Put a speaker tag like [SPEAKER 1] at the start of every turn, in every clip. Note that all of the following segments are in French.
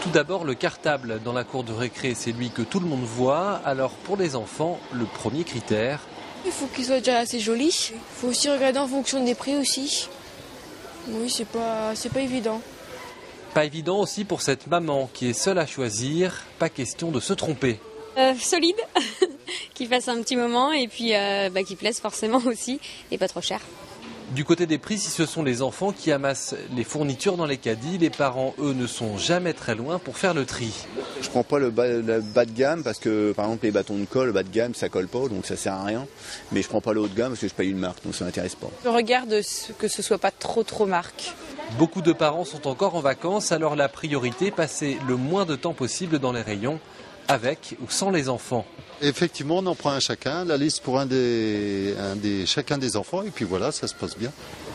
[SPEAKER 1] Tout d'abord, le cartable dans la cour de récré, c'est lui que tout le monde voit. Alors pour les enfants, le premier critère...
[SPEAKER 2] Il faut qu'il soit déjà assez joli. Il faut aussi regarder en fonction des prix aussi. Oui, c'est pas évident.
[SPEAKER 1] Pas évident aussi pour cette maman qui est seule à choisir. Pas question de se tromper.
[SPEAKER 3] Solide, qui fasse un petit moment et puis qui plaise forcément aussi et pas trop cher.
[SPEAKER 1] Du côté des prix, si ce sont les enfants qui amassent les fournitures dans les caddies, les parents, eux, ne sont jamais très loin pour faire le tri.
[SPEAKER 4] Je prends pas le bas de gamme parce que, par exemple, les bâtons de colle, le bas de gamme, ça colle pas, donc ça sert à rien. Mais je prends pas le haut de gamme parce que je paye une marque, donc ça m'intéresse pas.
[SPEAKER 5] Je regarde que ce soit pas trop marque.
[SPEAKER 1] Beaucoup de parents sont encore en vacances, alors la priorité, passer le moins de temps possible dans les rayons, avec ou sans les enfants.
[SPEAKER 6] Effectivement, on en prend un chacun, la liste pour chacun des enfants, et puis voilà, ça se passe bien.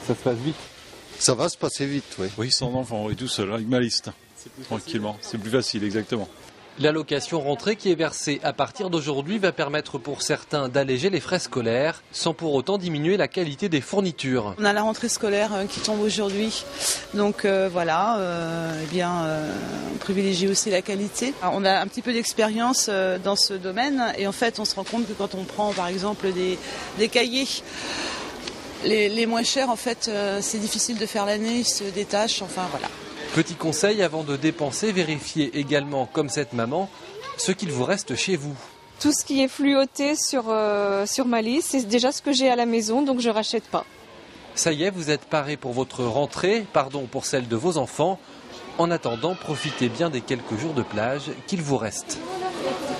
[SPEAKER 1] Ça se passe vite?
[SPEAKER 6] Ça va se passer vite, oui.
[SPEAKER 7] Oui, sans enfant, oui, tout seul, avec ma liste. Tranquillement, c'est plus facile, exactement.
[SPEAKER 1] L'allocation rentrée qui est versée à partir d'aujourd'hui va permettre pour certains d'alléger les frais scolaires sans pour autant diminuer la qualité des fournitures.
[SPEAKER 8] On a la rentrée scolaire qui tombe aujourd'hui, donc on privilégie aussi la qualité. Alors, on a un petit peu d'expérience dans ce domaine et en fait on se rend compte que quand on prend par exemple des cahiers, les moins chers en fait c'est difficile de faire l'année, ils se détachent, enfin voilà.
[SPEAKER 1] Petit conseil avant de dépenser, vérifiez également, comme cette maman, ce qu'il vous reste chez vous.
[SPEAKER 9] Tout ce qui est fluoté sur ma liste, c'est déjà ce que j'ai à la maison, donc je ne rachète pas.
[SPEAKER 1] Ça y est, vous êtes parés pour votre rentrée, pardon pour celle de vos enfants. En attendant, profitez bien des quelques jours de plage qu'il vous reste.